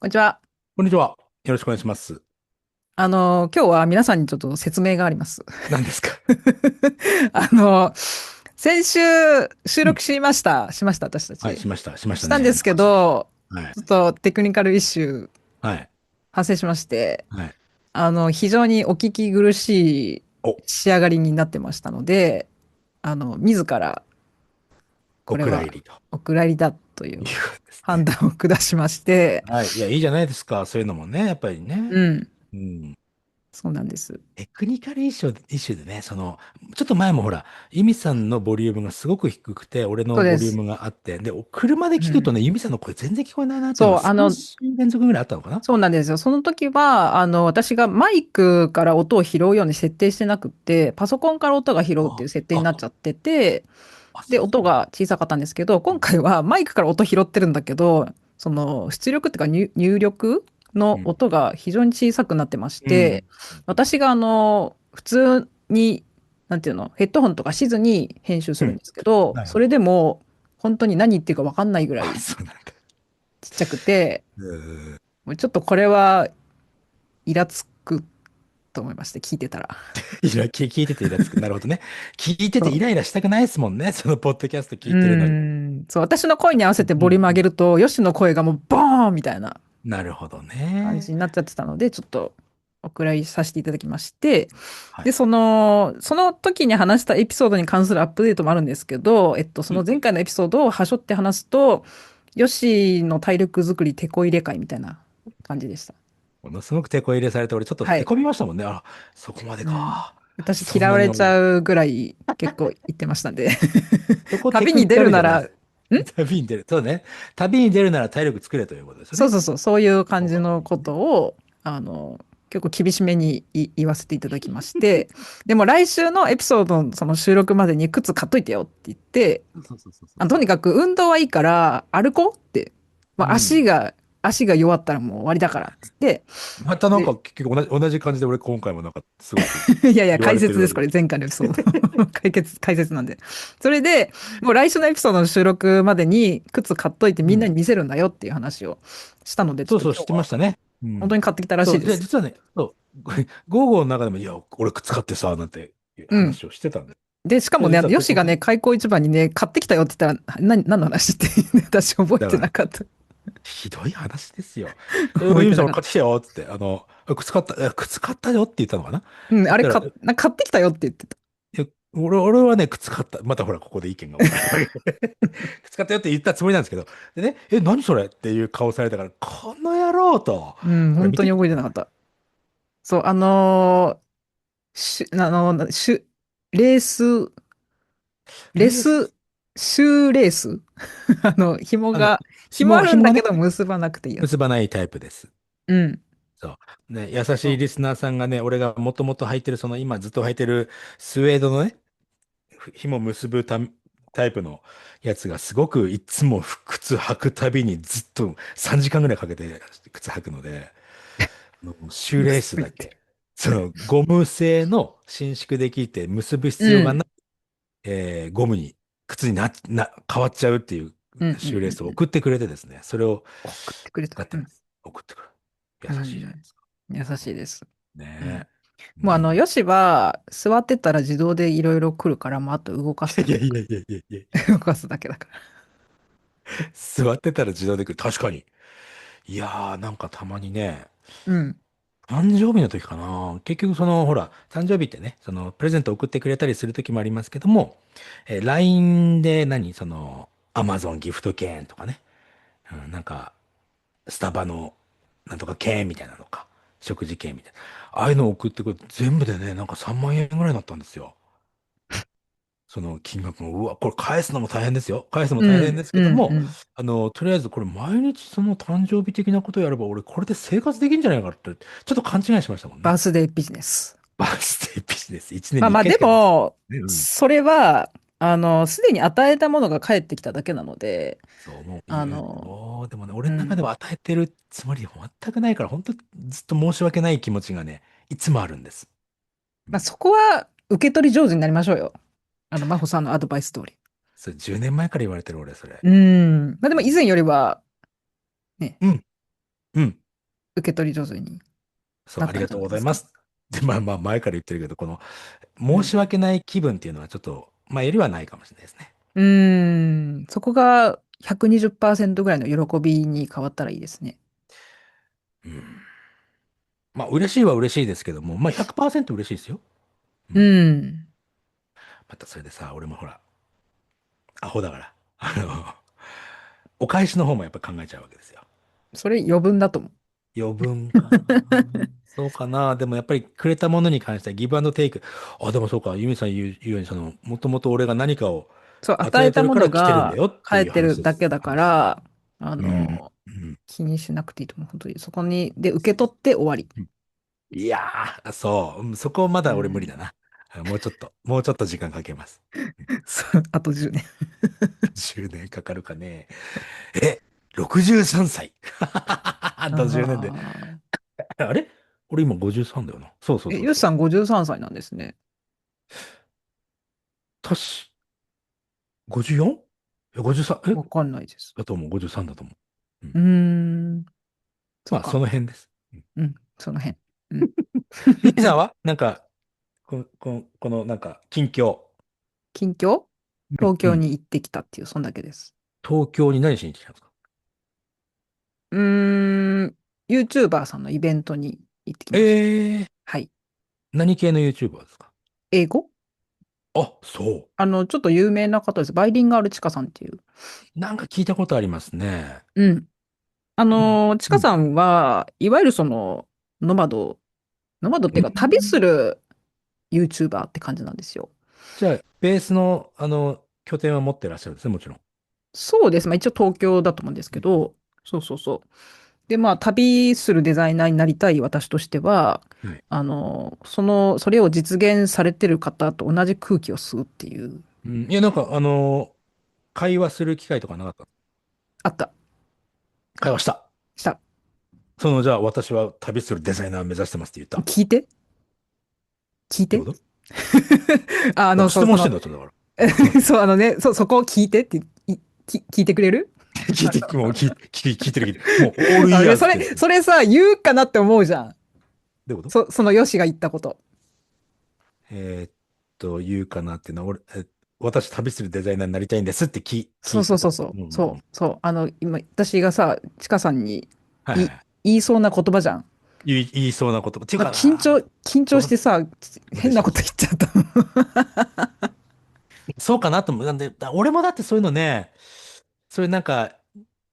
こんにちは。こんにちは。よろしくお願いします。今日は皆さんにちょっと説明があります。何ですか？あの、先週収うん。録しました、私たはい、ち。しましたね。したんですけど、はい。ちょっとテクニカルイシューはい。発生しまして、はい。非常にお聞き苦しいお、仕上がりになってましたので、自らこおれは蔵入りとお蔵入りだといいううことですね。判断を下しまして、はい。いや、いいじゃないですか。そういうのもね、やっぱりね。うん、うん。そうなんです。テクニカルイシューでね、ちょっと前もほら、ユミさんのボリュームがすごく低くて、俺のボリューそうです。ムがあって、で、車でうん。聞くとね、ユミさんの声全然聞こえないなっていうのそう、が3週連続ぐらいあったのかな？そうなんですよ。その時は、私がマイクから音を拾うように設定してなくって、パソコンから音が拾うっていあ、う設定になっちゃってて、で、音そう。が小さかったんですけど、今回はマイクから音拾ってるんだけど、その出力っていうか入力のうん。音が非常に小さくなってましうん。て、私が普通に、なんていうの、ヘッドホンとかしずに編集すうん。るんですけど、それなるほど。でも本当に何言ってるかわかんないぐらあ、いそうなんだ。ちっちゃくて、うーん。もうちょっとこれはイラつくと思いまして、聞いてたら。聞いててイラつく。なるほどね。聞いててイそう。ライラしたくないですもんね。そのポッドキャスト聞ういてるのに。そう、私の声に合わせてボリューム上うん。げると、ヨシの声がもうボーンみたいななるほど感じね。になっちゃってたので、ちょっとお蔵入りさせていただきまして、で、はい。その時に話したエピソードに関するアップデートもあるんですけど、そうん。の前回のエピソードを端折って話すと、ヨシの体力作り、テこ入れ会みたいな感じでした。ものすごく手こ入れされて、俺ちょっとはい。へこみましたもんね。あ、そこまでうん。か。私そん嫌われちなに俺、ゃうぐらい結構言ってましたんで。そこテ旅に出クニカるなら、ルじゃないです。旅に出る。そうね。旅に出るなら体力作れということですよね。そうそうそう、そういう感そうじのこかそうね。とを、あの、結構厳しめに言わせていただきまして、でも来週のエピソードのその収録までに靴買っといてよって言って、とにそう。かく運動はいいから歩こうって、まあ、うん。足が弱ったらもう終わりだからって言って、またなんで、か結局同じ感じで俺今回もなんかすごくいやいや、言わ解説です、れてるわけです。これ前回のエピソード。解説なんで。それで、もう来週のエピソードの収録までに靴買っといてみんなにうん。見せるんだよっていう話をしたので、ちょっそうそう、知っと今日はてましたね。うん。本当に買ってきたらしそう、いです。実はね、そう、ゴーゴーの中でも、いや、俺靴買ってさ、なんてうん。話をしてたんで。で、しかいや、もね、実はここ、ヨシがね、開口一番にね、買ってきたよって言ったら、何の話って私覚えだから、てなかった。ひどい話ですよ。覚えユミさん、てなかった。俺買ってきたよ、つって、靴買ったよって言ったのかな？うん、あれだから、買ってきたよって言ってた。いや俺はね、靴買った。またほら、ここで意見が分かれるわけ。靴買ったよって言ったつもりなんですけど、でね、何それっていう顔されたから、この野郎と、うん、これ見て、本当に覚えてなかった。そう、し、あの、しレース、レス、レース、シューレースあの、紐あるん紐がね、だけど結ばなくていいやつ。結ばないタイプです。うん。そう。ね、優しいそリスナーさんがね、俺がもともと履いてる、今ずっと履いてるスウェードのね、紐結ぶタイプのやつがすごくいつも靴履くたびにずっと3時間ぐらいかけて靴履くので、シュう。ーレー結ぶって。スだけ、ゴム製の伸縮できて結ぶうん。必要がない、ゴムに、靴に変わっちゃうっていううん、うん、シューレーうん。うん。スを送ってくれてですね、それを送ってくれた。うん。使ってます。送ってくる。優うしいじゃないでん。すか。優しいです。うん。ねえ。うもうん。ヨシは座ってたら自動でいろいろ来るから、もうあと動かすだけ。いやいやいやいやいやいや。動かすだけだから。座ってたら自動で来る。確かに。いやー、なんかたまにね、うん。誕生日の時かな。結局ほら、誕生日ってね、プレゼント送ってくれたりする時もありますけども、LINE でAmazon ギフト券とかね、なんか、スタバのなんとか券みたいなのか、食事券みたいな。ああいうのを送ってくると全部でね、なんか3万円ぐらいになったんですよ。その金額も、うわ、これ返すのも大変ですよ。返すのもうん、大変ですうん、うけども、ん。とりあえずこれ毎日その誕生日的なことをやれば、俺これで生活できるんじゃないかって、ちょっと勘違いしましたもんね。バースデービジネス。バースデービジネス。1年に1まあまあ、で回しかやりませも、ん。ね、うん。それは、すでに与えたものが返ってきただけなので、そう、もうあ言うの、よ。でもね、俺の中でうん。は与えてるつもり全くないから、本当ずっと申し訳ない気持ちがね、いつもあるんです。うまあ、ん。そこは受け取り上手になりましょうよ。真帆さんのアドバイス通り。それ10年前から言われてる俺、それ。うん。まあでも以前うん。よりは、ね、うん。うん。受け取り上手にそう、なったんありがとうじゃないですか。ございます。で、まあ、前から言ってるけど、この、うん。申し訳ない気分っていうのはちょっと、まあ、よりはないかもしれないですね。うーん。そこが120%ぐらいの喜びに変わったらいいですね。うん。まあ、嬉しいは嬉しいですけども、まあ、100%嬉しいですよ。ううん。ん。またそれでさ、俺もほら、アホだから、お返しの方もやっぱ考えちゃうわけですよ。それ余分だと思う。余分かな。そうかな。でもやっぱりくれたものに関してはギブアンドテイク。あ、でもそうか。ユミさん言うように、もともと俺が何かをそう、与与えてるからえたものが来てるんだよっていう返ってる話です。だけだか話です。ら、うん。うん。気にしなくていいと思う。本当に。そこに、で、受け取って終わり。いやー、そう。そこまだ俺無理だうん。な。もうちょっと時間かけます。そう、あと10年。10年かかるかね。え、63歳。あと10年で。ああ。あれ俺今53だよな。そうそうえ、そうそう。ユウさん53歳なんですね。たし、54? え、53、わかんないです。だと思う。53だと思う。うん。うーん。そっまあ、そか。の辺です。うん。うん。その辺。うん。ゆきさんはなんか、このなんか、近況。近況東うん。京に行ってきたっていう、そんだけです。東京に何しに行ってきたんですか？うーん。YouTuber さんのイベントに行ってきました。えー、はい。何系の YouTuber ですか？英語あ、そちょっと有名な方です。バイリンガールチカさんっていう。う。なんか聞いたことありますね。うん。うん。ちうん。かさんは、いわゆるノマド、ノマドっていうか、旅する YouTuber って感じなんですよ。じゃあ、ベースの、拠点は持ってらっしゃるんですね、もちろん。そうです。まあ一応東京だと思うんですうん。けど、そうそうそう。で、まあ旅するデザイナーになりたい私としては、はい。それを実現されてる方と同じ空気を吸うっていう、うん。いや、なんか、会話する機会とかなかった？あった、会話した。した。じゃあ、私は旅するデザイナーを目指してますって言った。っ聞いて聞いて てこと？あの、そう、質問してんだったんだから。そう、そこを聞いてって聞いてくれる聞いてる聞いてる。もう、オールイヤーズってやつ。どそれさ、言うかなって思うじゃん。ういうこと？そのヨシが言ったこと。えーっ言うかなっていうのは、私旅するデザイナーになりたいんですって聞そういたと。そうそうそう。うんうんうん。そう、そう。今、私がさ、ちかさんにいはいはいはい。言いそうな言葉じゃん。言いそうなこと。っていうまあ、かな、緊張してさ、変なことどうでしょう。言っちゃった。そうかなと思う。なんで、俺もだってそういうのね、そういうなんか、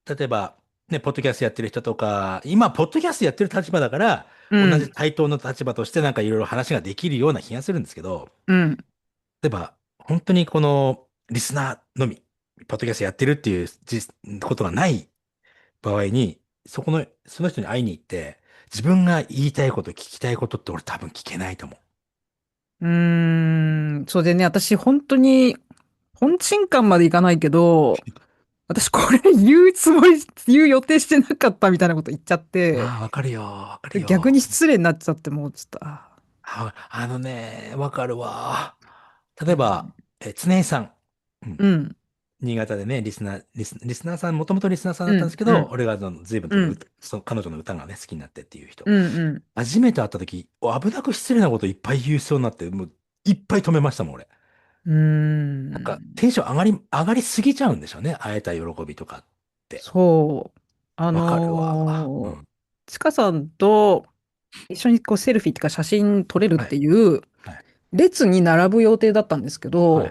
例えば、ね、ポッドキャストやってる人とか、今、ポッドキャストやってる立場だから、う同じん、対等の立場としてなんかいろいろ話ができるような気がするんですけど、うん、例えば、本当にこのリスナーのみ、ポッドキャストやってるっていうことがない場合に、その人に会いに行って、自分が言いたいこと、聞きたいことって俺多分聞けないと思う。うーそうでね、私本当に、本心感までいかないけど、私これ言う予定してなかったみたいなこと言っちゃって、ああ、わかるよ、わかる逆によ。失礼になっちゃって、もうちょっと、あのね、わかるわ。例えば、うん、常井さん。うん。うん、新潟でね、リスナーさん、もともとリスナーさんだったんですうん、けど、うん、俺が随分うん、彼女の歌がね、好きになってっていう人。うん、うん。初めて会った時、危なく失礼なこといっぱい言いそうになって、もう、いっぱい止めましたもん、俺。うーなんか、んテンション上がりすぎちゃうんでしょうね。会えた喜びとかって。そう。わかるわ。うん。ちかさんと一緒にこうセルフィーっていうか写真撮れるっはい。ていうはい。列に並ぶ予定だったんですけはい。っど、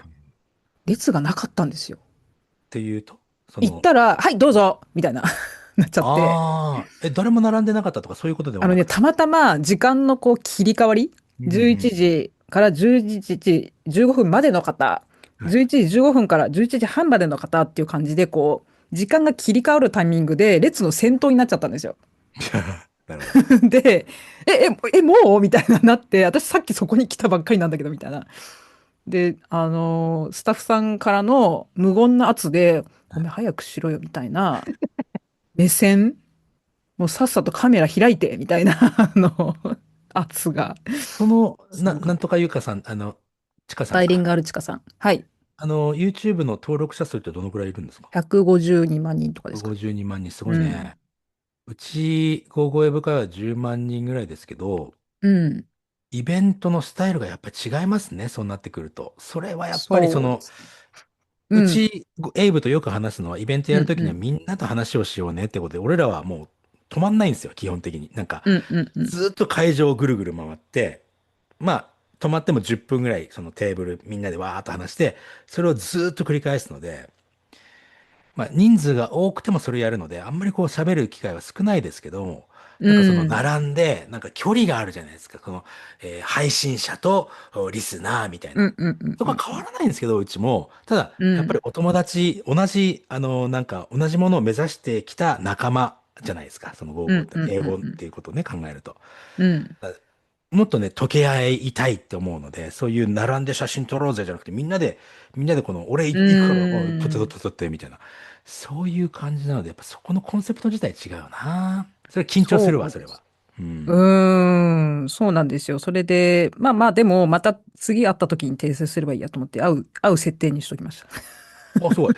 列がなかったんですよ。ていうと、行ったら、はい、どうぞみたいななっちゃって。ああ、誰も並んでなかったとかそういうことではなくて。たまたま時間のこう切り替わり、うん11うんうん。時から11時15分までの方、はい。11時15分から11時半までの方っていう感じで、こう、時間が切り替わるタイミングで列の先頭になっちゃったんですよ。なるほど。で、もうみたいななって、私さっきそこに来たばっかりなんだけど、みたいな。で、スタッフさんからの無言の圧で、はい。ごめん、早くしろよ、みたいな目線、もうさっさとカメラ開いて、みたいな、圧がすごかった。なんとかゆかさん、ちかさんか。バイリンガルチカさん。はい。YouTube の登録者数ってどのくらいいるんですか？ 152万人とかですかね。152 万人、すごいうん。ね。うち、55英語会は10万人ぐらいですけど、うん。イベントのスタイルがやっぱり違いますね。そうなってくると。それはやっぱりそうですね。うん。うち、エイブとよく話すのは、イベントやるときにはうんうん。みんなと話をしようねってことで、俺らはもう止まんないんですよ、基本的に。なんか、うんうんうん。ずーっと会場をぐるぐる回って、まあ、止まっても10分ぐらい、そのテーブルみんなでわーっと話して、それをずーっと繰り返すので、まあ、人数が多くてもそれやるので、あんまりこう喋る機会は少ないですけど、うなんかそのん。並んで、なんか距離があるじゃないですか。この、配信者とリスナーみたいな。うんうんうんそこは変わうん。らないんですけど、うちも。ただ、うん。やっぱりお友達、同じ、なんか同じものを目指してきた仲間じゃないですか。そのう55って、んうん英語っうんうん。ていうことをね、考えると。うん。だもっとね、溶け合いたいって思うので、そういう並んで写真撮ろうぜじゃなくて、みんなでこの、俺う行くから、撮って撮っーん。て撮って、みたいな。そういう感じなので、やっぱそこのコンセプト自体違うな。それ緊張するわ、それは。そうです。うん。うーん。そうなんですよ。それで、まあまあ、でも、また次会った時に訂正すればいいやと思って、会う設定にしときました。あ、すごい。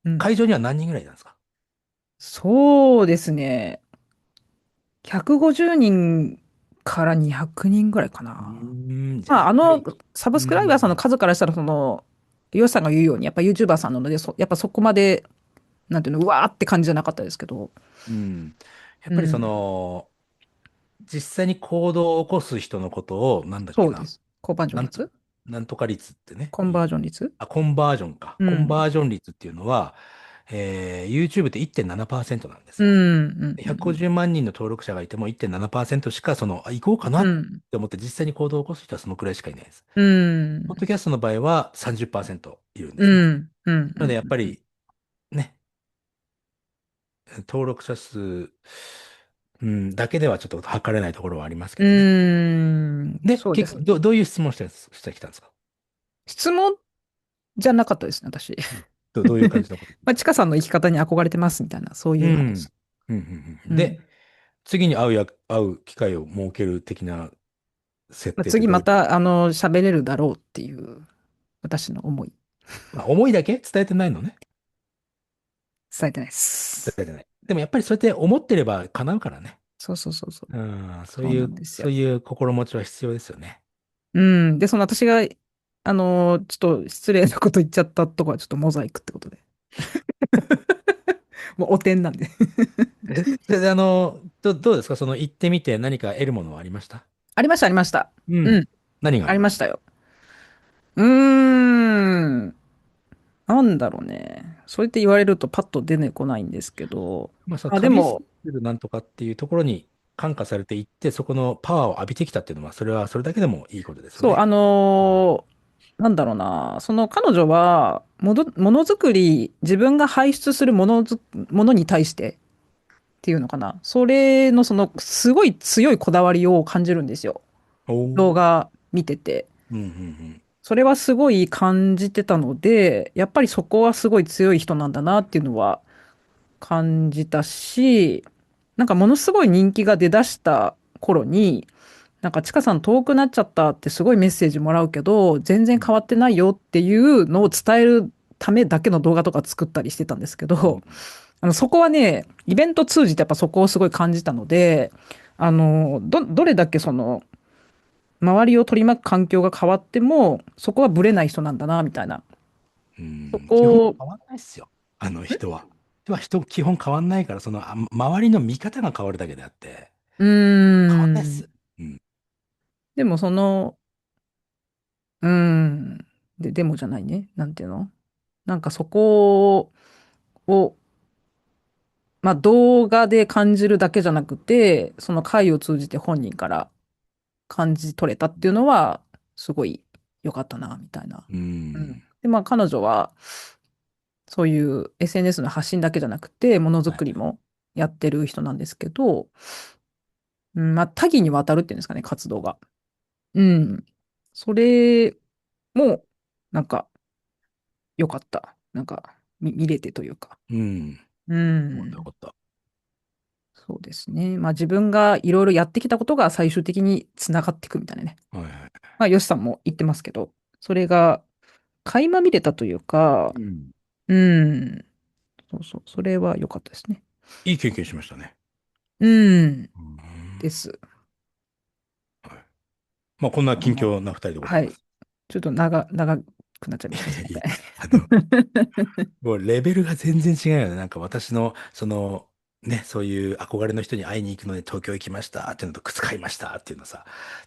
うん。会場には何人ぐらいなんですか？そうですね。150人から200人ぐらいかうな。ーん、じゃあまあ、やっぱり、サブうスクライバーさんのん、数からしたら、ヨシさんが言うように、やっぱ YouTuber さんなので、やっぱそこまで、なんていうの、うわーって感じじゃなかったですけど。うん。やっぱりそうん。の、実際に行動を起こす人のことを、なんだっけな。そうです。コンバージョンなんと、率なんとか率ってね、コンバージョン率コンバージョンか。コンうん。バージョン率っていうのは、YouTube って1.7%なんですうん、よ。うん、うん、150万人の登録者がいても1.7%しか、行こうかなっうん。て思って実際に行動を起こす人はそのくらいしかいないです。うん、ポッドキャストの場合は30%いるんですね。うん、うん、うん、なので、やっうん。ぱりね、登録者数、うん、だけではちょっと測れないところはありますけうどね。ん、で、そうですね。結局、どういう質問してきたんですか？質問じゃなかったですね、私。うん。どういう感じのこと？まあ、ちかさんの生き方に憧れてますみたいな、そういうん。う話。うん。うん。うん。で、うん。次に会う機会を設ける的な設まあ、定ってどういう？次また、喋れるだろうっていう、私の思い、まあ、思いだけ伝えてないのね。伝えてないです。伝えてない。でもやっぱりそうやって思ってれば叶うからね。そうそうそうそう。うん、そうなんですよ。そういう心持ちは必要ですよね。うん。で、私が、ちょっと失礼なこと言っちゃったとこはちょっとモザイクってことで。もうお点なんで。で、どうですか？行ってみて何か得るものはありました？ありました、ありました。うん。うん。何がありました？ありましたよ。うーん。なんだろうね。そうやって言われるとパッと出てこないんですけど。まあ、そのあ、で旅すも、るなんとかっていうところに感化されていって、そこのパワーを浴びてきたっていうのは、それはそれだけでもいいことですよそう、ね。なんだろうな。その彼女は、ものづくり、自分が輩出するものに対してっていうのかな。それのすごい強いこだわりを感じるんですよ。おお。動画見てて。うん。うん。それはすごい感じてたので、やっぱりそこはすごい強い人なんだなっていうのは感じたし、なんかものすごい人気が出だした頃に、なんかちかさん遠くなっちゃったってすごいメッセージもらうけど、全然変わってないよっていうのを伝えるためだけの動画とか作ったりしてたんですけど、うん。そこはね、イベント通じてやっぱそこをすごい感じたので、どれだけ周りを取り巻く環境が変わっても、そこはブレない人なんだな、みたいな。そ基本こを、変わんないっすよ。人は。人基本変わんないから、周りの見方が変わるだけであって、うー変わんないっん。す。うん。でもうーん。でもじゃないね。なんていうのなんかそこを、まあ動画で感じるだけじゃなくて、その回を通じて本人から感じ取れたっていうのは、すごい良かったな、みたいな。ううん。ん。で、まあ彼女は、そういう SNS の発信だけじゃなくて、ものづはい。くりもやってる人なんですけど、うん、まあ多岐にわたるっていうんですかね、活動が。うん。それも、なんか良かった。なんか見れてというか。うん。うよかったよかん。った。そうですね。まあ自分がいろいろやってきたことが最終的につながっていくみたいなね。はいはい。まあ、ヨシさんも言ってますけど、それが垣間見れたというか、うん。うん。そうそう。それは良かったですね。いい経験しましたね。うん。うん。です。はい。まあ、こんなあの、近況な二人でございはい。ます。ちょっと長くなっちゃいました。すいまいやいや、せん。もうレベルが全然違うよね。なんか私の、ね、そういう憧れの人に会いに行くので東京行きましたっていうのと靴買いましたっていうのさ、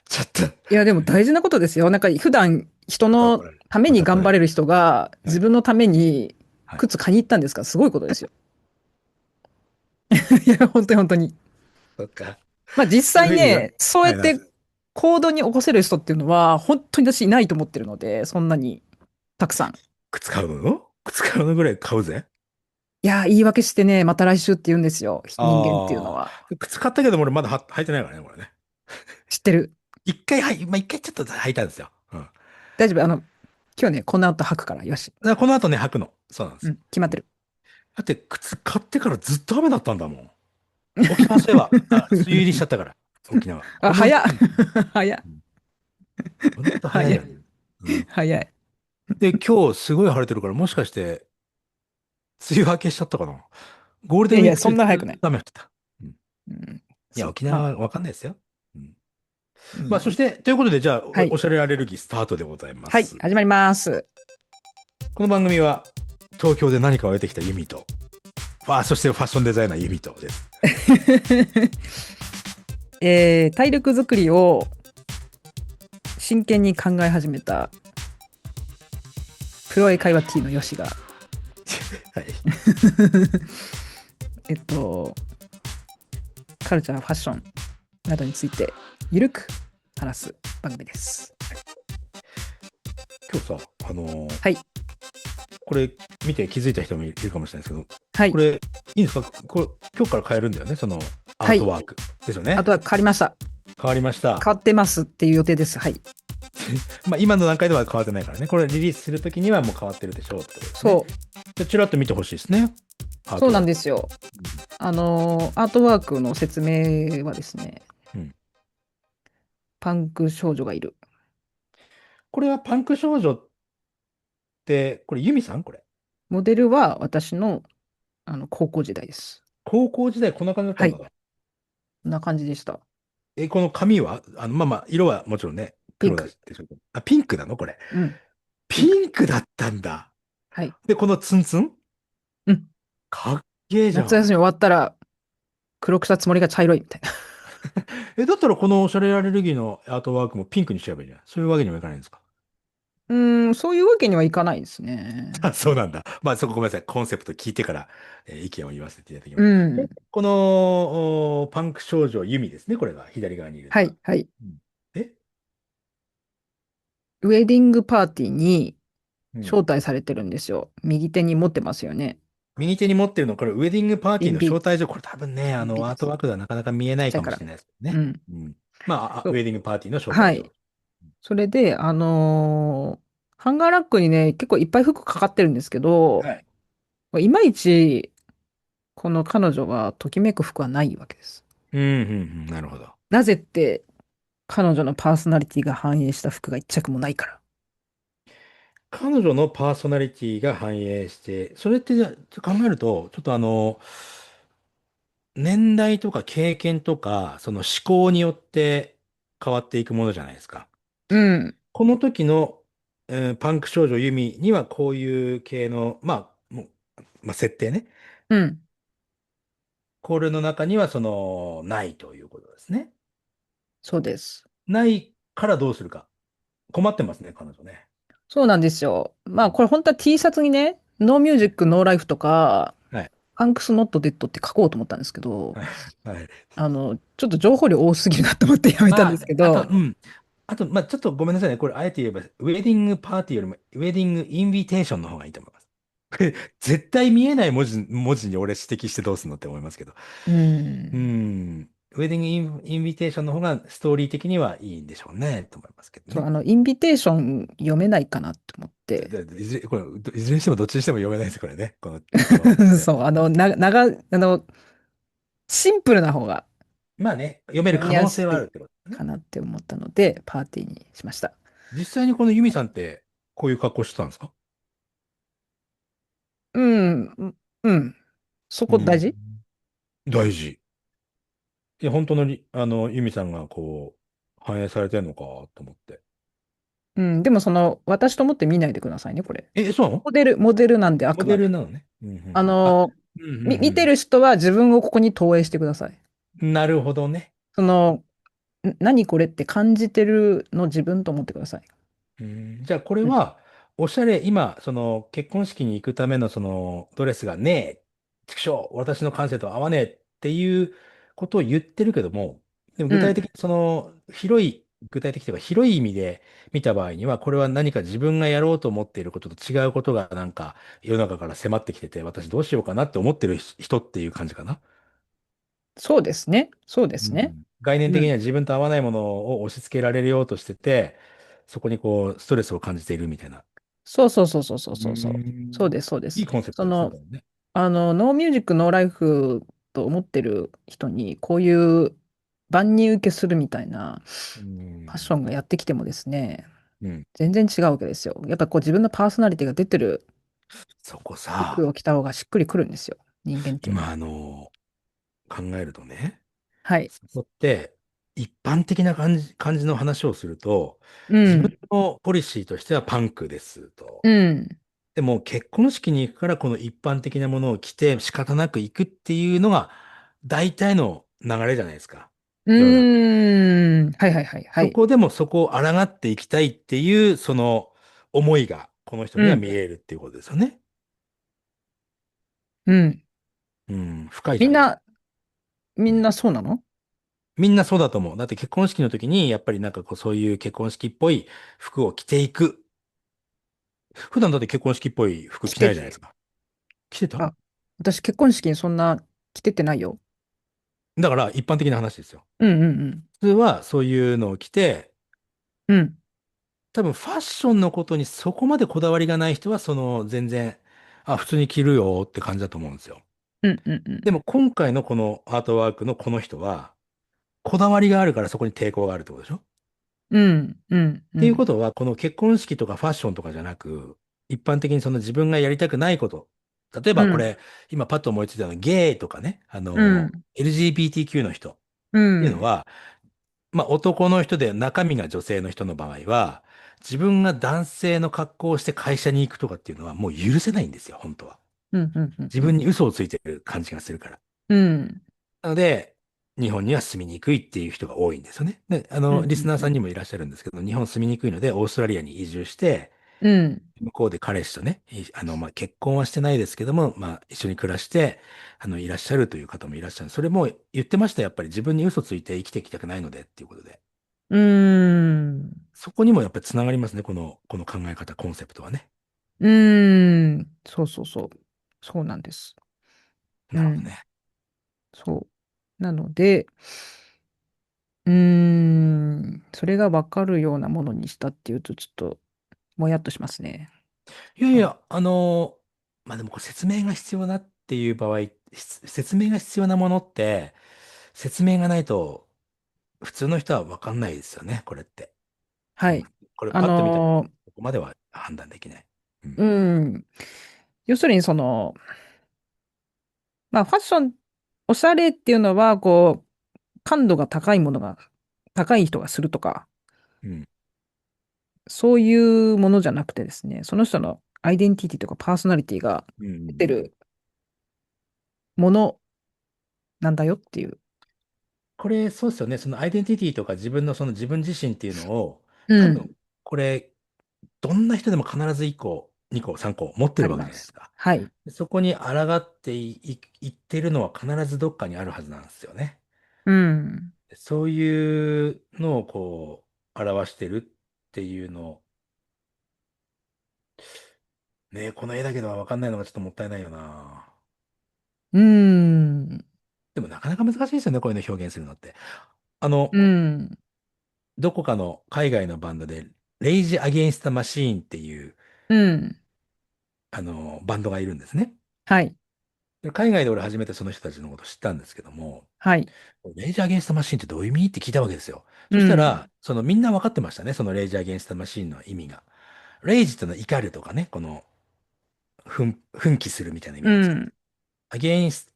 ちょっと、いや、でも大事なことですよ。なんか普段人のまた怒られる。ためにまた怒られる。頑張れる人がはい。自分のためにはい。靴買いに行ったんですから、すごいことですよ。いや、本当に本当に。そっか。まあ実そういうふうに言わ、際ね、そうやはい、なんってです。行動に起こせる人っていうのは、本当に私いないと思ってるので、そんなにたくさん。靴買うの靴買うのぐらい買うぜ。いや、言い訳してね、また来週って言うんですよ。人間っていうのあは。あ。靴買ったけど俺まだ履いてないからね、これね。知ってる。まあ、一回ちょっと履いたんですよ。うん。だか大丈夫。今日ね、この後履くから、よし。らこの後ね、履くの。そうなんですよ。うん、決まっうん。てる。だって靴買ってからずっと雨だったんだもん。沖縄そういえば、梅雨入りしちゃったから。沖縄。あ、こんなこと早っ。あるんだね。早っ。うん。こんなこと早い早い。よね。うん。早い。で、今日すごい晴れてるから、もしかして、梅雨明けしちゃったかな。ゴールいやいや、そデンウィーク中ずんな早くない。っと雨降ってた。うん。いうん、や、そう。まあ、沖縄はわかんないですよ。うん。まあ、そしうん。て、ということで、じゃあ、はい。おしゃれアレルギースタートでございまはい、す。始まります。この番組は、東京で何かを得てきたユミと、そしてファッションデザイナーユミとです。体力づくりを真剣に考え始めたプロ英会話 T のヨシが、はい。えっと、カルチャー、ファッションなどについてゆるく話す番組です。今日さ、はい。これ見て気づいた人もいるかもしれないですけど、はい。これ、いいんですか？これ、今日から変えるんだよね、そのアはい。ートワーク。ですよね。あとは変わりました。変わりました。変わってますっていう予定です。はい。まあ、今の段階では変わってないからね。これリリースするときにはもう変わってるでしょうってことですね。そう。で、ちらっと見てほしいですね。アーそうなトワーク。んですよ。アートワークの説明はですね、うん。パンク少女がいる。これはパンク少女って、これユミさんこれ。モデルは私の、高校時代です。高校時代こんな感じだったはい。んだ。こんな感じでした。この髪はまあまあ、色はもちろんね、黒だピンク。しでしょうけど。あ、ピンクなのこれ。うん。ピピンク。ンクだったんだ。はい。で、このツンツンうん。かっけえじゃん。夏休み終わったら黒くしたつもりが茶色いみたいな。だったらこのおしゃれアレルギーのアートワークもピンクにしちゃえばいいじゃん。そういうわけにもいかないんですか？そういうわけにはいかないですね。あ、そうなんだ。まあそこごめんなさい。コンセプト聞いてから、意見を言わせていただきまうす。ん。このパンク少女ユミですね。これが左側にいるのが。はい、はい。うん。えウェディングパーティーにうん。招待されてるんですよ。右手に持ってますよね。右手に持ってるの、これウェディングパーティーの招インビ、待状。これ多分ね、アートインビです。ワークではなかなか見えないかもしちっちゃいから。れないですけどね。うん。うん。まあ、そう。ウェディングパーティーの招待状。はい。それで、ハンガーラックにね、結構いっぱい服かかってるんですけど、はい。いまいち、この彼女がときめく服はないわけです。うん、うん、うん。なるほど。なぜって、彼女のパーソナリティが反映した服が一着もないから。彼女のパーソナリティが反映して、それってじゃあちょっと考えると、ちょっと年代とか経験とか、その思考によって変わっていくものじゃないですか。うん。この時の、パンク少女ユミにはこういう系の、まあ、設定ね。うん。これの中にはないということですね。そうです。ないからどうするか。困ってますね、彼女ね。そうなんですよ。まあ、これ本当は T シャツにね、ノーミュージック、ノーライフとか、はい。パンクスノットデッドって書こうと思ったんですけど、はい。はい。ちょっと情報量多すぎるなと思ってやめたんですけあと、ど、うん。あと、まあ、ちょっとごめんなさいね。これ、あえて言えば、ウェディングパーティーよりも、ウェディングインビテーションの方がいいと思います。これ絶対見えない文字に俺指摘してどうすんのって思いますけど。ううん。ん。ウェディングインビテーションの方がストーリー的にはいいんでしょうね、と思いますけどそう、ね。インビテーション読めないかなと思って。これ、いずれにしてもどっちにしても読めないです、これね。この、そう、シンプルな方がまあね、読める読み可能性はあるやすいってことですね。かなって思ったので、パーティーにしました。実際にこのユミさんって、こういう格好してたんですか？うん、うん。そうん。こ大事。大事。いや、本当のユミさんがこう、反映されてんのかと思って。うん、でも私と思って見ないでくださいね、これ。え、そうなの？モデルなんであモくまで。デルなのね。うん、うん、うあん。あ、の、うん、う見てん、る人は自分をここに投影してください。うん。なるほどね。その、何これって感じてるの自分と思ってください。うん、じゃあ、これうん。は、おしゃれ、今、結婚式に行くためのドレスがねえ、畜生、私の感性と合わねえっていうことを言ってるけども、でもうん。具体的に具体的というか広い意味で見た場合には、これは何か自分がやろうと思っていることと違うことがなんか世の中から迫ってきてて、私どうしようかなって思ってる人っていう感じかな。そうですね。そうですね。うん。概念うん。的には自分と合わないものを押し付けられるようとしてて、そこにこう、ストレスを感じているみたいな。そうそうそうそうそううそうそう。ーん。そうです、そうです。いいコンセプトですね、これね。ノーミュージック、ノーライフと思ってる人に、こういう万人受けするみたいなうーん。ファッションがやってきてもですね、うん。全然違うわけですよ。やっぱこう自分のパーソナリティが出てるそこさ、服を着た方がしっくりくるんですよ。人間っていうの今は。考えるとね、はい。そこって一般的な感じの話をすると、自分うん。のポリシーとしてはパンクですと。うん。でも結婚式に行くからこの一般的なものを着て仕方なく行くっていうのが大体の流れじゃないですか。う世の中。ーん。はいはいはいはい。そこでもそこを抗っていきたいっていうその思いがこの人にうん。は見えるっていうことですよね。うん。うん、深いじゃん、今。みんな、みうん。んなそうなの？みんなそうだと思う。だって結婚式の時にやっぱりなんかこうそういう結婚式っぽい服を着ていく。普段だって結婚式っぽい服着来てる。ないじゃないですか。着てた？あ、私結婚式にそんな着てってないよ。だから一般的な話ですよ。うんうん普通はそういうのを着て、うん。うん。多分ファッションのことにそこまでこだわりがない人は、全然、あ、普通に着るよって感じだと思うんですよ。うんうんうん。でも今回のこのアートワークのこの人は、こだわりがあるからそこに抵抗があるってことでしょ？っうんうんうん。ていうことは、この結婚式とかファッションとかじゃなく、一般的にその自分がやりたくないこと。例えうん。ばこれ、今パッと思いついたのはゲイとかね、うん。LGBTQ の人っうん。ていうのは、まあ男の人で中身が女性の人の場合は、自分が男性の格好をして会社に行くとかっていうのはもう許せないんですよ、本当は。うんうんうんうん。自分に嘘をついてる感じがするから。うん。なので、日本には住みにくいっていう人が多いんですよね。で、うんリスナーうんうん。さんにもいらっしゃるんですけど、日本住みにくいので、オーストラリアに移住して、うん。向こうで彼氏とね、まあ、結婚はしてないですけども、まあ、一緒に暮らして、いらっしゃるという方もいらっしゃる。それも言ってました。やっぱり自分に嘘ついて生きていきたくないのでっていうことで。うーん。そこにもやっぱりつながりますね。この考え方、コンセプトはね。うーん。そうそうそう。そうなんです。うん。なるほどね。そう。なので、それがわかるようなものにしたっていうと、ちょっと、もやっとしますね。はい。いやいや、まあ、でもこれ説明が必要だっていう場合、説明が必要なものって、説明がないと普通の人は分かんないですよね、これって。うん。はい。これあパッと見たら、のここまでは判断できない。うーうん。ん。要するにまあ、ファッション、おしゃれっていうのは、こう、感度が高いものが、高い人がするとか、うん。そういうものじゃなくてですね、その人のアイデンティティとかパーソナリティがうん。出てるものなんだよっていう。これ、そうですよね。そのアイデンティティとか自分のその自分自身っていうのを、う多分、ん。これ、どんな人でも必ず1個、2個、3個持ってるわけあります。じゃないですか。はい。そこに抗っていってるのは必ずどっかにあるはずなんですよね。うん。そういうのをこう、表してるっていうの、ね、この絵だけでは分かんないのがちょっともったいないよな。うん。でもなかなか難しいですよね、こういうの表現するのって。あの、うん。どこかの海外のバンドで、レイジ・アゲインスタ・マシーンっていう、うん。バンドがいるんですね。はい。で海外で俺初めてその人たちのこと知ったんですけども、はい。レイジ・アゲインスタ・マシーンってどういう意味って聞いたわけですよ。そしたうん。ら、みんな分かってましたね、そのレイジ・アゲインスタ・マシーンの意味が。レイジってのは怒るとかね、奮起するみたいな意味うなんですけど、ん。アゲインス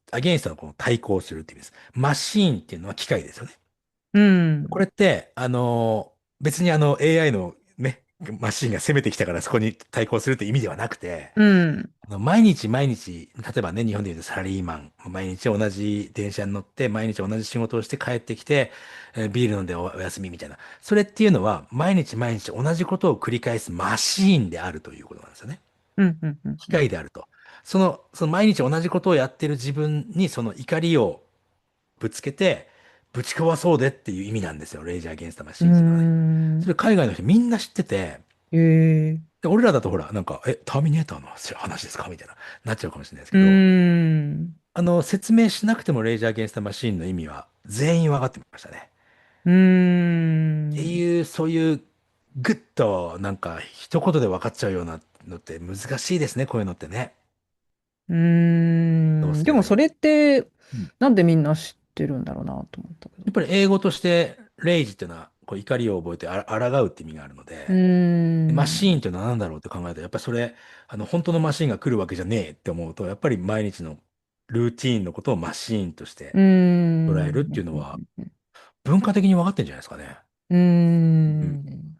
トのこの対抗するっていう意味です。マシーンっていうのは機械ですよね。うん。これって、別にAI のね、マシーンが攻めてきたからそこに対抗するって意味ではなくて、うん。毎日毎日、例えばね、日本で言うとサラリーマン、毎日同じ電車に乗って、毎日同じ仕事をして帰ってきて、ビール飲んでお休みみたいな。それっていうのは、毎日毎日同じことを繰り返すマシーンであるということなんですよね。うん。うん。うん。機うん。械であると。その毎日同じことをやってる自分にその怒りをぶつけて、ぶち壊そうでっていう意味なんですよ。レイジャー・アゲンスト・マうーシーンっていうのはね。そん。れ海外の人みんな知ってて、ええ。で俺らだとほら、なんか、ターミネーターの話ですかみたいな、なっちゃうかもしれないですうーけど、ん。説明しなくてもレイジャー・アゲンスト・マシーンの意味は全員分かってましたね。うーん。っていう、そういう、ぐっと、なんか、一言で分かっちゃうようなのって難しいですね、こういうのってね。うーどうん。すればいい。でもそれって、うん。なんでみんな知ってるんだろうなと思ったけど。やっぱり英語として、レイジっていうのは、こう怒りを覚えて抗うって意味があるのうーで、でマシーンっん。ていうのは何だろうって考えたら、やっぱりそれ、本当のマシーンが来るわけじゃねえって思うと、やっぱり毎日のルーティーンのことをマシーンとしうーて捉えるっていうのは、ん。文化的に分かってんじゃないですかね。うーうん。ん。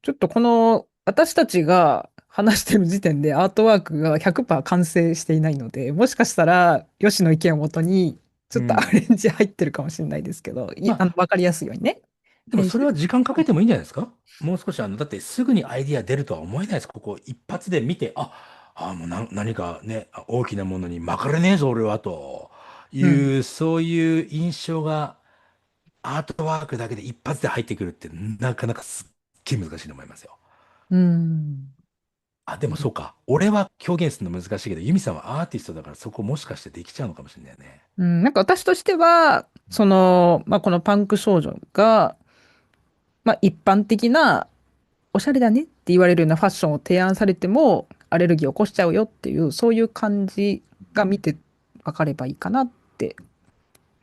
ちょっとこの私たちが話してる時点でアートワークが100%完成していないので、もしかしたら吉野意見をもとにちょっとアうん。レンジ入ってるかもしれないですけど、まあ、わかりやすいようにね。編集。でもそれは時間かけてもいいんじゃないですか。もう少しだってすぐにアイディア出るとは思えないです。ここ一発で見て、もう何かね、大きなものに巻かれねえぞ、俺は、というん。う、そういう印象がアートワークだけで一発で入ってくるって、なかなかすっげえ難しいと思いますよ。うん。でもそうか。俺は表現するの難しいけど、ユミさんはアーティストだからそこもしかしてできちゃうのかもしれないね。うん、なんか私としては、このパンク少女が、一般的なおしゃれだねって言われるようなファッションを提案されても、アレルギーを起こしちゃうよっていう、そういう感じが見てわかればいいかなって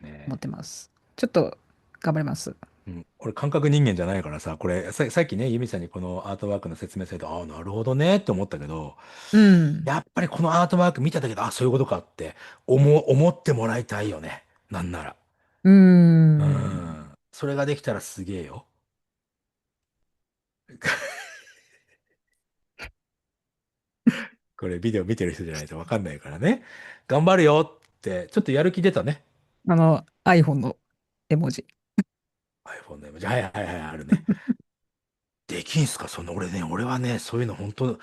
思っねてます。ちょっと頑張ります。うん、俺感覚人間じゃないからさ、これさっきね、ユミさんにこのアートワークの説明されて、なるほどねって思ったけど、うん。やっぱりこのアートワーク見ただけど、そういうことかって思ってもらいたいよね。なんなら。うーうん。ん。それができたらすげえよ。これビデオ見てる人じゃないとわかんないからね。頑張るよって、ちょっとやる気出たね。iPhone の絵文字。iPhone の絵文字。はいはいはい、あるね。できんすか俺はね、そういうの本当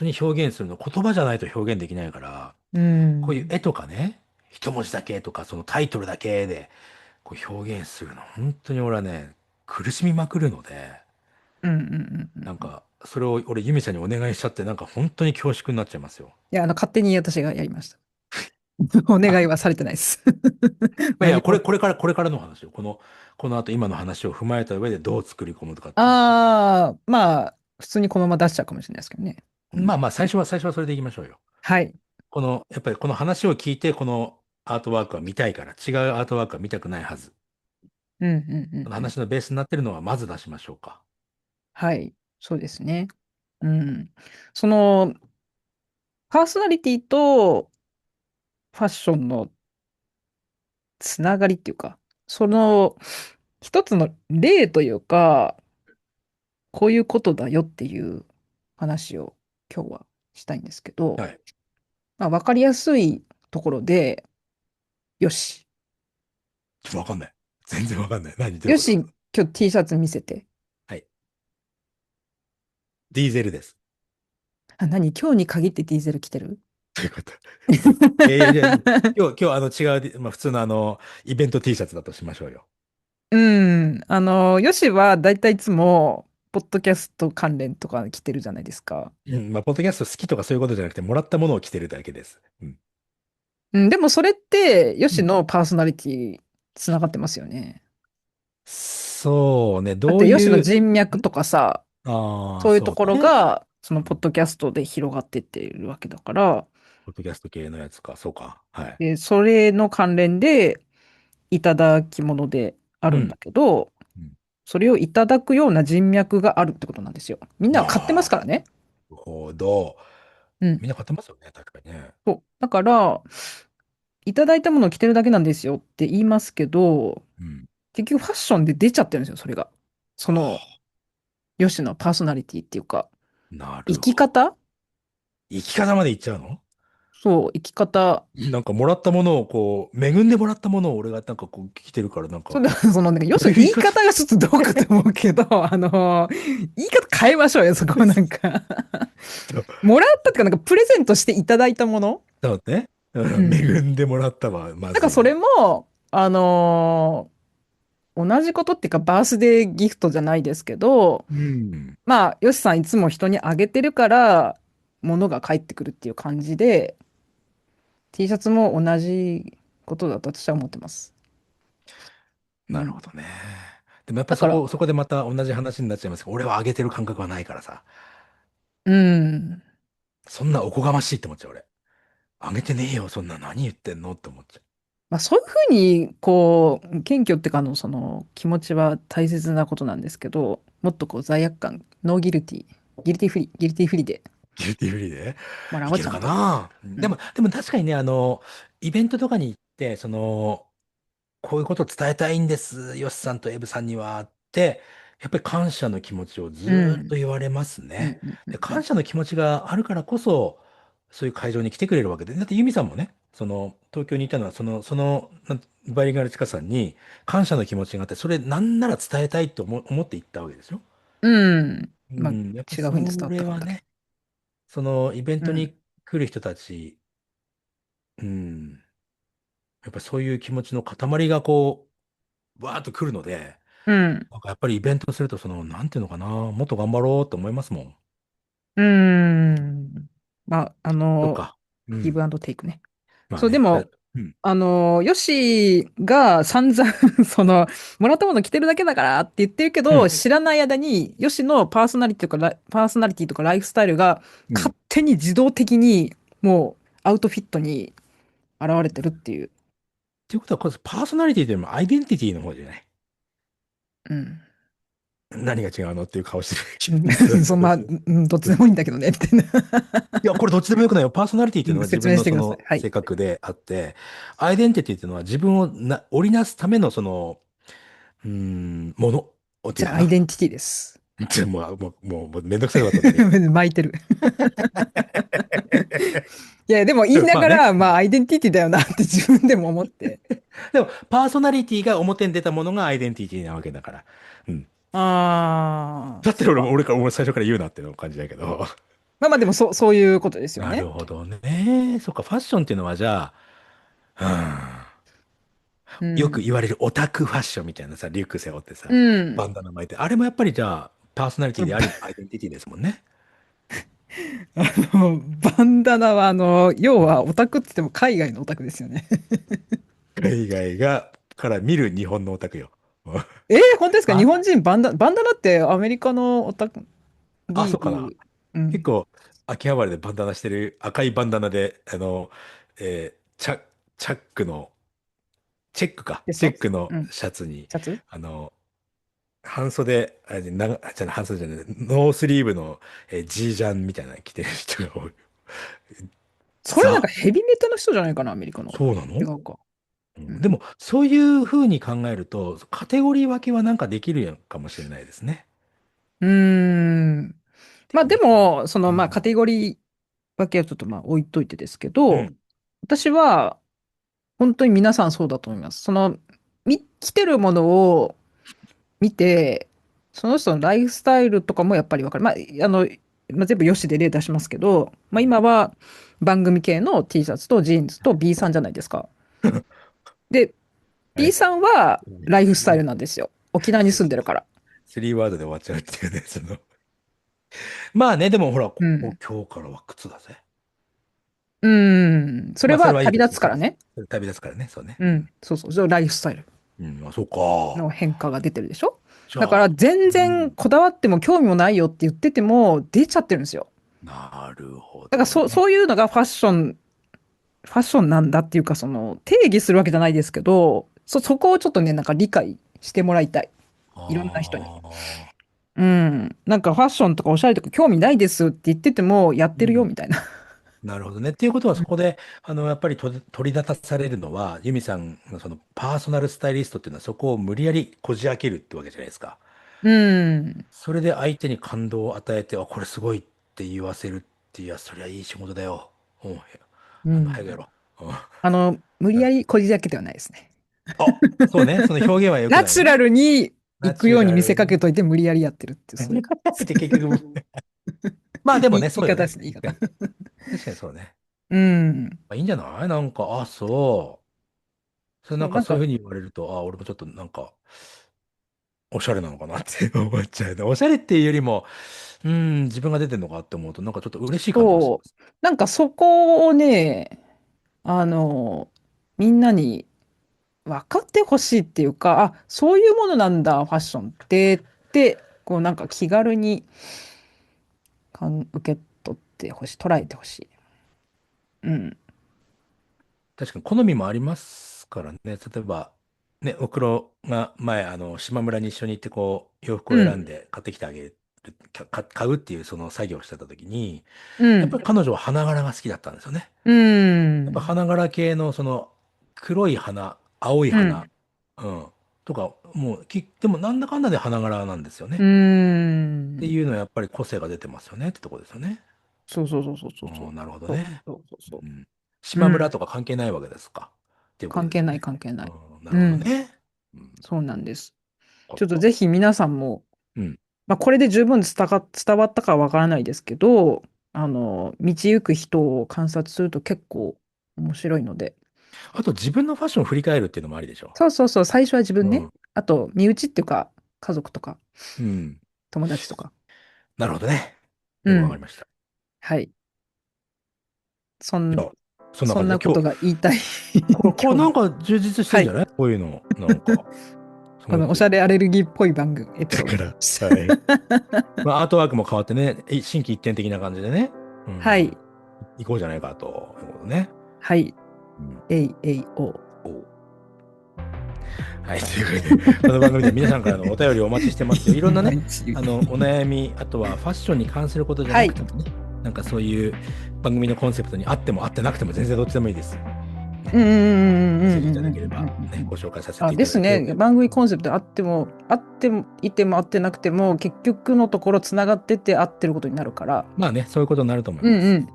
に表現するの、言葉じゃないと表現できないから、うん。こういう絵とかね、一文字だけとか、そのタイトルだけで、こう表現するの、本当に俺はね、苦しみまくるので、うんうんうんうん。いなんか、それを俺、ユミさんにお願いしちゃって、なんか本当に恐縮になっちゃいますよ。や、勝手に私がやりました。おあ、願いはされてないです。いや、何も。これからの話よ。この後今の話を踏まえた上でどう作り込むとかっていうのを。普通にこのまま出しちゃうかもしれないですけどね。うん。まあまあ、最初はそれでいきましょうよ。はい。やっぱりこの話を聞いて、このアートワークは見たいから、違うアートワークは見たくないはず。うんうんうんうん。この話のベースになってるのはまず出しましょうか。はい。そうですね。うん。その、パーソナリティとファッションのつながりっていうか、その、一つの例というか、こういうことだよっていう話を今日はしたいんですけど、はい。わかりやすいところで、よし。ちょっとわかんない。全然わかんない。どういうよし、こと？今日 T シャツ見せて。はい。ディーゼルです。何今日に限ってディーゼル着てる？ ということ。いや、今日違う、まあ普通のイベント T シャツだとしましょうよ。うん。よしはだいたいいつも、ポッドキャスト関連とか着てるじゃないですか。うん、まあ、ポッドキャスト好きとかそういうことじゃなくて、もらったものを着てるだけです。うん。うん、でもそれって、ようん。しのパーソナリティつながってますよね。そうね、だって、よしどういう、の人脈とかさ、ああー、そういうところそうね。が、そのポッドキャストで広がってっているわけだから、ポッドキャスト系のやつか、そうか。はい。で、それの関連でいただき物であうん。るんだけど、うん。それをいただくような人脈があるってことなんですよ。みんなは買ってますああ、からね。なるほど。うん。みんな買ってますよね、確かにね。そう。だから、いただいたものを着てるだけなんですよって言いますけど、うん。結局ファッションで出ちゃってるんですよ、それが。その、ヨシのパーソナリティっていうか、な生るほど。き方。生き方までいっちゃうの？そう、生き方。なんかもらったものをこう、恵んでもらったものを俺がなんかこう聞いてるから、なんか、その、なんか、ヨシの言いどういう言い方？方がちょっとどうかと思うけど、言い方変えましょうよ、そこなんか。もらったっていうか、なんかプレゼントしていただいたもの。そうね。うん、うん。恵んでもらったわ、まずい。なんかそれも、同じことっていうか、バースデーギフトじゃないですけど、うん。まあ、ヨシさんいつも人にあげてるから、物が返ってくるっていう感じで、T シャツも同じことだと私は思ってます。うん。なるほどね。でもやっぱだから、そこでまた同じ話になっちゃいますけど、俺はあげてる感覚はないからさ、うん。そんなおこがましいって思っちゃう俺。あげてねえよ、そんな何言ってんのって思っちゃまあ、そういうふうに、こう、謙虚っていうか、その気持ちは大切なことなんですけど、もっとこう、罪悪感、ノーギルティ、ギルティフリーでう。ギルティフリーでもらおいけるかうちゃんと。な。うん。でも確かにね、イベントとかに行って、こういうことを伝えたいんです、ヨシさんとエブさんには、って、やっぱり感謝の気持ちをずうん。ーっと言われますね。うん。うん。うで、ん。うん。感謝の気持ちがあるからこそ、そういう会場に来てくれるわけで。だってユミさんもね、東京にいたのは、バイリンガルチカさんに感謝の気持ちがあって、それなんなら伝えたいと思って行ったわけですよ。うんまあ、うん、やっぱ違うふうに伝そわったかもだけれはね、そのイベンど。うん。トに来る人たち、うん、やっぱそういう気持ちの塊がこう、わーっと来るので、うん。なんかやっぱりイベントすると、なんていうのかな、もっと頑張ろうって思いますもん。うん。まあ、そっか。うギブん。アンドテイクね。そう、でまあね。も、うん。ヨシが散々もらったもの着てるだけだからって言ってるけど、うん。知らない間に、ヨシのパーソナリティとかライフスタイルがうん。っ勝手に自動的にもうアウトフィットに現れてるっていう。ていうことは、これパーソナリティというよりもアイデンティティの方じゃない？うん。何が違うのっていう顔してるうけど。そうんそう、まあ、そうそう。どっちでもいいんだけどね、みたいな。いや、これどっちでもよくないよ。パーソナリティっていうのは自説分の明してください。そのはい。性格であって、アイデンティティっていうのは自分を織りなすためのものっていじゃあ、うかな。アイデンティティです。もうめんどくさいわ、本当に。巻いてる。いや、でも言いなまあね。がら、まあ、アイデンティティだよなって自分でも思って。でも、パーソナリティが表に出たものがアイデンティティなわけだから。うん。ああ、だってそうか。俺最初から言うなっていうの感じだけど。まあまあ、でもそういうことですよなね。るほどね。そっか、ファッションっていうのはじゃあ、よくうん。言われるオタクファッションみたいなさ、リュック背負ってうさ、バん。ンダナ巻いて、あれもやっぱりじゃあ、パーソナリティであり、アイデンティティですもんね。バンダナは、要はオタクって言っても海外のオタクですよね。海外から見る日本のオタクよ。本当ですか？日あ、本人バンダナってアメリカのオタク、そうかな。うん。結構、秋葉原でバンダナしてる、赤いバンダナで、チャックの、チェテスト。ックのうん。シャツに、シャツ。あの、半袖、じゃない、半袖じゃない、ノースリーブの、ジージャンみたいなの着てる人が多い。それなんかザ、ヘビメタの人じゃないかな、アメリカの。そうなの？違うか。うん。でも、そういうふうに考えると、カテゴリー分けはなんかできるかもしれないですね。うーん。まあでできる。も、まあカうん。テゴリー分けはちょっとまあ置いといてですけど、うん。私は本当に皆さんそうだと思います。来てるものを見て、その人のライフスタイルとかもやっぱり分かる。まあ、全部よしで例出しますけど、まあ今は番組系の T シャツとジーンズと B さんじゃないですか。で、は B い。さんはライフスタイルスリー、なんですよ。沖縄にスリー、住んでるから。スリーワードで終わっちゃうっていうね、まあね、でもほら、うん。今日からは靴だぜ。うん。それまあ、そは旅れはいいとして、立つからね。旅立つからね、そうね。うん。そうそう。それライフスタイルうん。そうか。の変化が出てるでしょ？だからじゃあ、全然うん。こだわっても興味もないよって言ってても出ちゃってるんですよ。なるほだからどね。そういうのがファッションなんだっていうか、定義するわけじゃないですけど、そこをちょっとね、なんか理解してもらいたい。いろんな人に。ああ。うん。なんかファッションとかおしゃれとか興味ないですって言っててもやってるようん。みたいな。なるほどね。っていうことは、うん。そこで、やっぱり取り立たされるのは、ユミさんのそのパーソナルスタイリストっていうのは、そこを無理やりこじ開けるってわけじゃないですか。うん。それで相手に感動を与えて、あ、これすごいって言わせるって、いや、そりゃいい仕事だよ。うん、早くやろう。うん。無理やりこじ開けてはないですね。あ、そうね。その表現は良くないね。ナチュラルにナチュ行くように見せかけラルに。といて無理やりやってるっていう、そういう感じですってね。結局、まあでもね、そうよね。言い方ですね、言い方。確かに。確かにそうね。うん。いいんじゃないなんか、あ、そう。それなそう、んかなんか、そういうふうに言われると、あ、俺もちょっとなんか、おしゃれなのかなって思っちゃうね。おしゃれっていうよりも、自分が出てるのかって思うと、なんかちょっと嬉しい感じがしそう、ます。なんかそこをね、あの、みんなに分かってほしいっていうか、あ、そういうものなんだ、ファッションって、こうなんか気軽に受け取ってほしい、捉えてほしい。うん。確かに好みもありますからね。例えば、ね、おふくろが前、島村に一緒に行ってこう、洋服を選んうん。で買ってきてあげる、買うっていうその作業をしてた時に、うん。やっぱり彼女は花柄が好きだったんですよね。うやっぱん。花柄系のその黒い花、青い花、うん。うん、とか、もうでもなんだかんだで花柄なんですようね。ってん。いうのはやっぱり個性が出てますよねってとこですよね。そうそうそうそうそうそう。うん、なるほどそうね。そうそうそうん。う。うん。島村とか関係ないわけですか。っていうこと関係ないですよね。関係ない。うん、なるほどうん。ね。うん、そうなんです。ちょっと分かった。ぜひ皆さんも、うん。まあ、これで十分伝わったかはわからないですけど、道行く人を観察すると結構面白いので。あと自分のファッションを振り返るっていうのもありでしょそうそうそう、最初は自分ね。う。あと、身内っていうか、家族とか、うん。うん。友達とか。なるほどね。うん。よくわかりました。はい。そん、じゃあ、そんなそん感じで今日、なことが言いたいこれ今日。なんか充実してはい。んじゃないこういうの。なんか、すこのおしごく。ゃれアレルギーっぽいエピソードになりだから、ました。はい。まあ、アートワークも変わってね、新規一点的な感じでね、うん、はい。行こうじゃないかということね。はい。うん。AAO。おはい、ということで、この番組では皆さんからのお便りをお待ちしてますよ。いろんなね、毎日言う。お悩み、あとはファッションに関することじゃはい。なくてもね、なんかそういう番組のコンセプトに合っても合ってなくても全然どっちでもいいです。ね、うんうんメッセージいうんうんうんただければ、ね、うんうんうん。ご紹介させあ、ていたですね。だいて。番組コンセプトあってもいてもあってなくても、結局のところつながってて合ってることになるから。まあね、そういうことになると思います。うん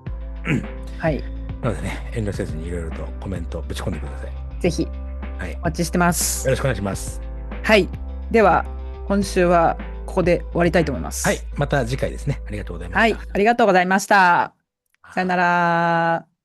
うん。はい。なのでね、遠慮せずにいろいろとコメントぶち込んでください。ぜひはい。よお待ちしてます。ろしくお願いします。はい。では、今週はここで終わりたいと思いまはい。す。また次回ですね。ありがとうございました。はい。ありがとうございました。さよなら。